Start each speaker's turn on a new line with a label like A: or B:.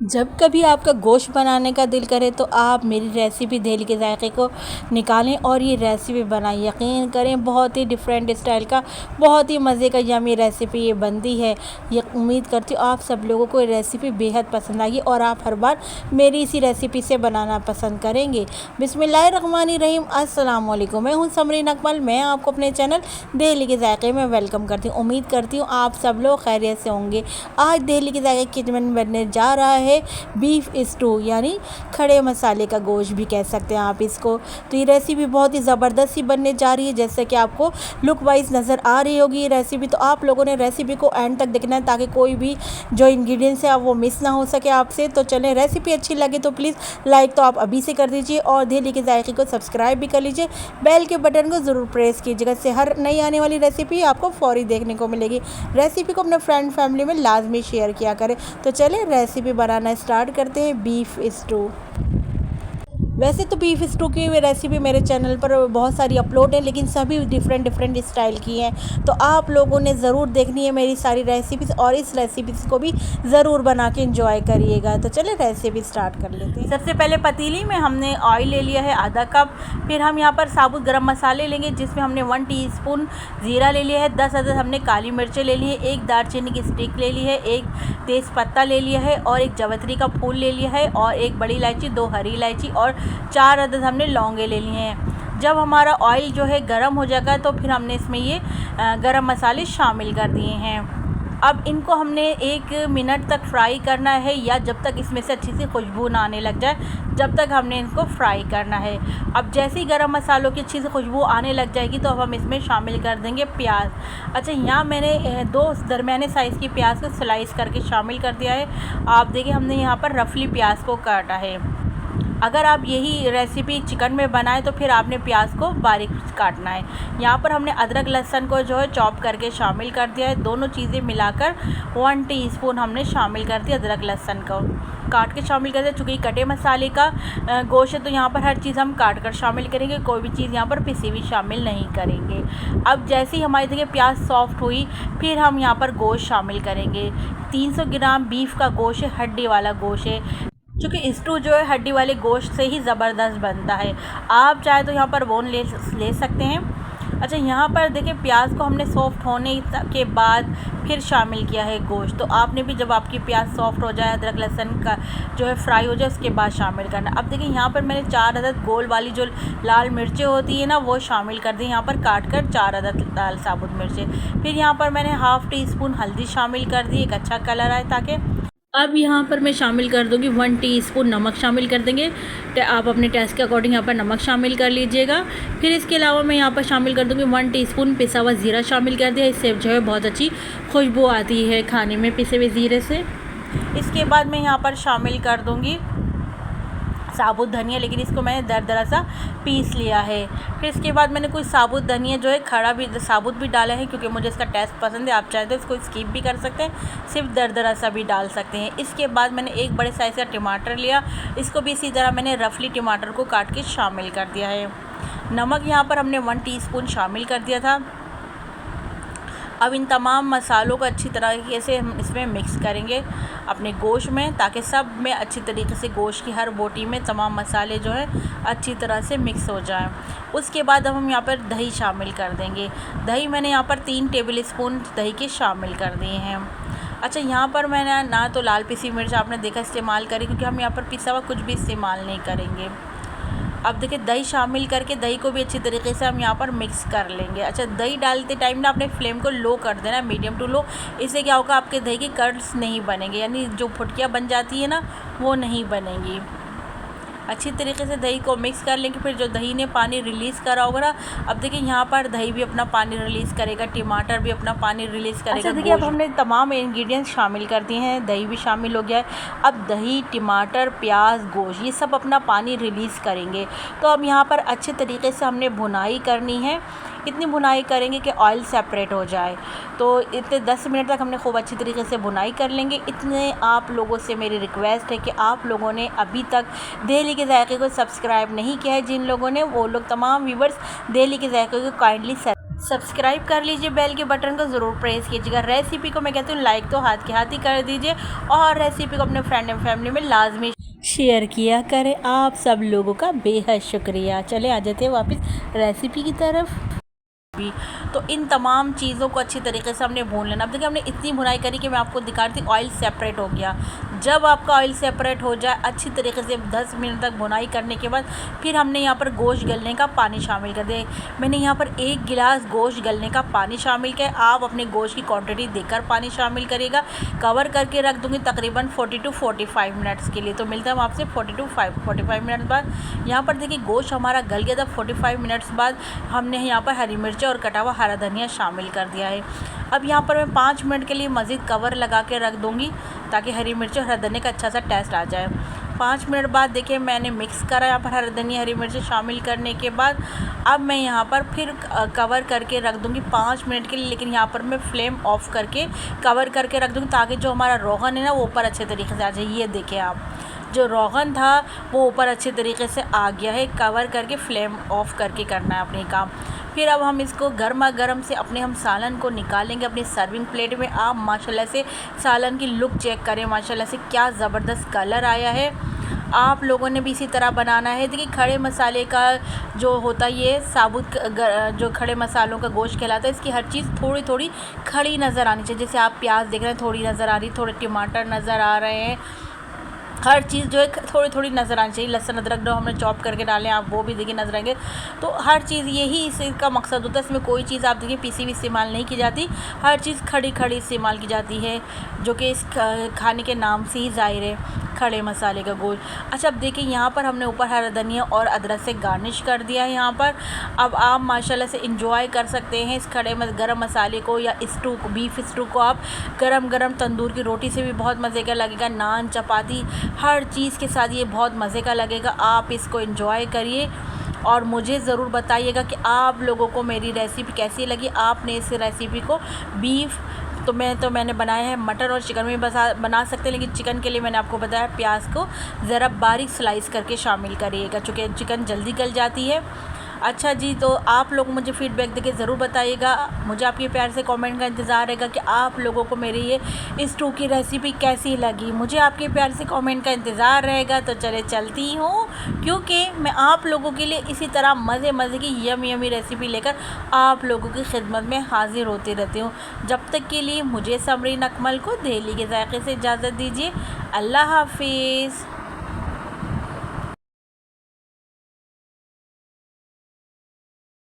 A: जब कभी आपका गोश्त बनाने का दिल करे तो आप मेरी रेसिपी दही के जायके को निकालें और ये रेसिपी बनाएं। यकीन करें बहुत ही डिफरेंट स्टाइल का, बहुत ही मज़े का यमी रेसिपी ये बनती है। ये उम्मीद करती हूँ आप सब लोगों को ये रेसिपी बेहद पसंद आएगी और आप हर बार मेरी इसी रेसिपी से बनाना पसंद करेंगे। बिस्मिल्लाहिर्रहमानिर्रहीम, अस्सलाम वालेकुम। मैं हूँ समरीन अकमल। मैं आपको अपने चैनल दही के जायके में वेलकम करती हूँ। उम्मीद करती हूँ आप सब लोग खैरियत से होंगे। आज दही के जायके किचन में बनने जा रहा है बीफ स्टू, यानी खड़े मसाले का गोश्त भी कह सकते हैं आप इसको। तो ये रेसिपी बहुत ही ज़बरदस्त सी बनने जा रही है, जैसे कि आपको लुक वाइज नज़र आ रही होगी ये रेसिपी। तो आप लोगों ने रेसिपी को एंड तक देखना है ताकि कोई भी जो इंग्रेडिएंट्स है वो मिस ना हो सके आपसे। तो चलें, रेसिपी अच्छी लगे तो प्लीज़ लाइक तो आप अभी से कर दीजिए और दही के जायके को सब्सक्राइब भी कर लीजिए। बेल के बटन को ज़रूर प्रेस कीजिएगा, इससे हर नई आने वाली रेसिपी आपको फौरी देखने को मिलेगी। रेसिपी को अपने फ्रेंड फैमिली में लाजमी शेयर किया करें। तो चलें रेसिपी बनाना स्टार्ट करते हैं, बीफ स्टू। वैसे तो बीफ स्टू की रेसिपी मेरे चैनल पर बहुत सारी अपलोड है, लेकिन सभी डिफरेंट स्टाइल की हैं। तो आप लोगों ने ज़रूर देखनी है मेरी सारी रेसिपीज़ और इस रेसिपीज़ को भी ज़रूर बना के इंजॉय करिएगा। तो चलिए रेसिपी स्टार्ट कर लेते हैं। सबसे पहले पतीली में हमने ऑयल ले लिया है आधा कप। फिर हम यहाँ पर साबुत गरम मसाले लेंगे, जिसमें हमने 1 टीस्पून ज़ीरा ले लिया है, 10 अदद हमने काली मिर्चें ले ली है, 1 दालचीनी की स्टिक ले ली है, 1 तेज़ पत्ता ले लिया है और 1 जावित्री का फूल ले लिया है और 1 बड़ी इलायची, 2 हरी इलायची और 4 अदद हमने लौंगे ले लिए हैं। जब हमारा ऑयल जो है गरम हो जाएगा तो फिर हमने इसमें ये गरम मसाले शामिल कर दिए हैं। अब इनको हमने 1 मिनट तक फ्राई करना है, या जब तक इसमें से अच्छी सी खुशबू ना आने लग जाए, जब तक हमने इनको फ्राई करना है। अब जैसे ही गरम मसालों की अच्छी सी खुशबू आने लग जाएगी तो अब हम इसमें शामिल कर देंगे प्याज। अच्छा, यहाँ मैंने 2 दरमियाने साइज़ की प्याज को स्लाइस करके शामिल कर दिया है। आप देखिए हमने यहाँ पर रफली प्याज को काटा है। अगर आप यही रेसिपी चिकन में बनाएं तो फिर आपने प्याज को बारीक काटना है। यहाँ पर हमने अदरक लहसुन को जो है चॉप करके शामिल कर दिया है। दोनों चीज़ें मिलाकर 1 टीस्पून हमने शामिल कर दिया अदरक लहसुन को काट के शामिल कर दिया। चूँकि कटे मसाले का गोश्त है तो यहाँ पर हर चीज़ हम काट कर शामिल करेंगे, कोई भी चीज़ यहाँ पर पिसी हुई शामिल नहीं करेंगे। अब जैसे ही हमारी देखिए प्याज सॉफ्ट हुई, फिर हम यहाँ पर गोश्त शामिल करेंगे। 300 ग्राम बीफ का गोश्त है, हड्डी वाला गोश्त है। चूँकि स्टू जो है हड्डी वाले गोश्त से ही ज़बरदस्त बनता है। आप चाहे तो यहाँ पर बोन ले सकते हैं। अच्छा, यहाँ पर देखिए प्याज को हमने सॉफ्ट होने के बाद फिर शामिल किया है गोश्त। तो आपने भी जब आपकी प्याज सॉफ्ट हो जाए, अदरक लहसुन का जो है फ्राई हो जाए, उसके बाद शामिल करना। अब देखिए यहाँ पर मैंने 4 अदद गोल वाली जो लाल मिर्चें होती है ना, वो शामिल कर दी। यहाँ पर काट कर 4 अदद लाल साबुत मिर्चें। फिर यहाँ पर मैंने हाफ़ टीस्पून हल्दी शामिल कर दी, एक अच्छा कलर आए ताकि। अब यहाँ पर मैं शामिल कर दूँगी 1 टीस्पून नमक शामिल कर देंगे। तो आप अपने टेस्ट के अकॉर्डिंग यहाँ पर नमक शामिल कर लीजिएगा। फिर इसके अलावा मैं यहाँ पर शामिल कर दूँगी 1 टीस्पून पिसा हुआ ज़ीरा शामिल कर दिया। इससे जो है बहुत अच्छी खुशबू आती है खाने में पिसे हुए ज़ीरे से। इसके बाद मैं यहाँ पर शामिल कर दूँगी साबुत धनिया, लेकिन इसको मैंने दरदरा सा पीस लिया है। फिर इसके बाद मैंने कुछ साबुत धनिया जो है खड़ा भी साबुत भी डाला है, क्योंकि मुझे इसका टेस्ट पसंद है। आप चाहे तो इसको स्किप भी कर सकते हैं, सिर्फ दरदरा सा भी डाल सकते हैं। इसके बाद मैंने 1 बड़े साइज़ का टमाटर लिया, इसको भी इसी तरह मैंने रफली टमाटर को काट के शामिल कर दिया है। नमक यहाँ पर हमने 1 टीस्पून शामिल कर दिया था। अब इन तमाम मसालों को अच्छी तरीके से हम इसमें मिक्स करेंगे अपने गोश्त में, ताकि सब में अच्छी तरीके से गोश्त की हर बोटी में तमाम मसाले जो है अच्छी तरह से मिक्स हो जाएं। उसके बाद अब हम यहाँ पर दही शामिल कर देंगे। दही मैंने यहाँ पर 3 टेबल स्पून दही के शामिल कर दिए हैं। अच्छा, यहाँ पर मैंने ना तो लाल पिसी मिर्च आपने देखा इस्तेमाल करी, क्योंकि हम यहाँ पर पिसा हुआ कुछ भी इस्तेमाल नहीं करेंगे। अब देखिए दही शामिल करके दही को भी अच्छी तरीके से हम यहाँ पर मिक्स कर लेंगे। अच्छा, दही डालते टाइम ना अपने फ्लेम को लो कर देना, मीडियम टू लो। इससे क्या होगा, आपके दही के कर्ड्स नहीं बनेंगे, यानी जो फुटकियाँ बन जाती है ना, वो नहीं बनेंगी। अच्छी तरीके से दही को मिक्स कर लेंगे। फिर जो दही ने पानी रिलीज़ करा होगा ना, अब देखिए यहाँ पर दही भी अपना पानी रिलीज़ करेगा, टमाटर भी अपना पानी रिलीज़ करेगा। अच्छा देखिए, अब हमने तमाम इंग्रेडिएंट्स शामिल कर दिए हैं, दही भी शामिल हो गया है। अब दही, टमाटर, प्याज, गोश्त ये सब अपना पानी रिलीज़ करेंगे। तो अब यहाँ पर अच्छे तरीके से हमने भुनाई करनी है। इतनी भुनाई करेंगे कि ऑयल सेपरेट हो जाए। तो इतने 10 मिनट तक हमने खूब अच्छी तरीके से भुनाई कर लेंगे। इतने आप लोगों से मेरी रिक्वेस्ट है कि आप लोगों ने अभी तक दही के जायके को सब्सक्राइब नहीं किया है, जिन लोगों ने, वो लोग तमाम व्यूवर्स दही के जायके को काइंडली सब्सक्राइब कर लीजिए, बेल के बटन को ज़रूर प्रेस कीजिएगा। रेसिपी को मैं कहती हूँ लाइक तो हाथ के हाथ ही कर दीजिए और रेसिपी को अपने फ्रेंड एंड फैमिली में लाजमी शेयर किया करें। आप सब लोगों का बेहद शुक्रिया। चले आ जाते हैं वापस रेसिपी की तरफ। भी तो इन तमाम चीज़ों को अच्छी तरीके से हमने भून लेना। अब देखिए हमने इतनी भुनाई करी कि मैं आपको दिखा रही थी ऑयल सेपरेट हो गया। जब आपका ऑयल सेपरेट हो जाए अच्छी तरीके से 10 मिनट तक भुनाई करने के बाद फिर हमने यहाँ पर गोश्त गलने का पानी शामिल कर दिया। मैंने यहाँ पर 1 गिलास गोश्त गलने का पानी शामिल किया। आप अपने गोश्त की क्वांटिटी देखकर पानी शामिल करिएगा। कवर करके रख दूँगी तकरीबन 40 to 45 मिनट्स के लिए। तो मिलता है आपसे 40 to 45 मिनट्स बाद। यहाँ पर देखिए गोश्त हमारा गल गया था। 45 मिनट्स बाद हमने यहाँ पर हरी मिर्च और कटा हुआ हरा धनिया शामिल कर दिया है। अब यहाँ पर मैं 5 मिनट के लिए मज़ीद कवर लगा के रख दूँगी ताकि हरी मिर्च और हरा धनिया का अच्छा सा टेस्ट आ जाए। 5 मिनट बाद देखिए मैंने मिक्स करा यहाँ पर हरा धनिया हरी मिर्च शामिल करने के बाद अब मैं यहाँ पर फिर कवर करके रख दूँगी 5 मिनट के लिए। लेकिन यहाँ पर मैं फ्लेम ऑफ करके कवर करके रख दूँगी ताकि जो हमारा रोगन है ना वो ऊपर अच्छे तरीके से आ जाए। ये देखिए आप जो रोगन था वो ऊपर अच्छे तरीके से आ गया है। कवर करके फ्लेम ऑफ करके करना है अपने काम। फिर अब हम इसको गर्मा गर्म से अपने हम सालन को निकालेंगे अपनी सर्विंग प्लेट में। आप माशाल्लाह से सालन की लुक चेक करें, माशाल्लाह से क्या ज़बरदस्त कलर आया है। आप लोगों ने भी इसी तरह बनाना है। देखिए खड़े मसाले का जो होता है ये साबुत जो खड़े मसालों का गोश्त कहलाता है, इसकी हर चीज़ थोड़ी थोड़ी खड़ी नज़र आनी चाहिए। जैसे आप प्याज देख रहे हैं थोड़ी नज़र आ रही, थोड़े टमाटर नज़र आ रहे हैं, हर चीज़ जो है थोड़ी थोड़ी नज़र आनी चाहिए। लहसुन अदरक जो हमने चॉप करके डालें आप वो भी देखिए नज़र आएंगे। तो हर चीज़ यही इसका मकसद होता है। इसमें कोई चीज़ आप देखिए पीसी भी इस्तेमाल नहीं की जाती, हर चीज़ खड़ी खड़ी इस्तेमाल की जाती है जो कि इस खाने के नाम से ही ज़ाहिर है खड़े मसाले का गोश्त। अच्छा अब देखिए यहाँ पर हमने ऊपर हरा धनिया और अदरक से गार्निश कर दिया है यहाँ पर। अब आप माशाल्लाह से इंजॉय कर सकते हैं इस खड़े गरम मसाले को या स्टू को, बीफ स्टू को आप गरम गरम तंदूर की रोटी से भी बहुत मज़े का लगेगा, नान चपाती हर चीज़ के साथ ये बहुत मज़े का लगेगा। आप इसको एंजॉय करिए और मुझे ज़रूर बताइएगा कि आप लोगों को मेरी रेसिपी कैसी लगी। आपने इस रेसिपी को बीफ तो मैंने बनाया है, मटन और चिकन में बना सकते हैं, लेकिन चिकन के लिए मैंने आपको बताया प्याज को ज़रा बारीक स्लाइस करके शामिल करिएगा चूँकि चिकन जल्दी गल जाती है। अच्छा जी, तो आप लोग मुझे फ़ीडबैक देके ज़रूर बताइएगा। मुझे आपके प्यार से कमेंट का इंतज़ार रहेगा कि आप लोगों को मेरी ये स्टू की रेसिपी कैसी लगी। मुझे आपके प्यार से कमेंट का इंतज़ार रहेगा। तो चले चलती हूँ, क्योंकि मैं आप लोगों के लिए इसी तरह मज़े मज़े की यमी रेसिपी लेकर आप लोगों की खिदमत में हाज़िर होती रहती हूँ। जब तक के लिए मुझे समरीन अकमल को दिल्ली के जायके से इजाज़त दीजिए। अल्लाह हाफिज़।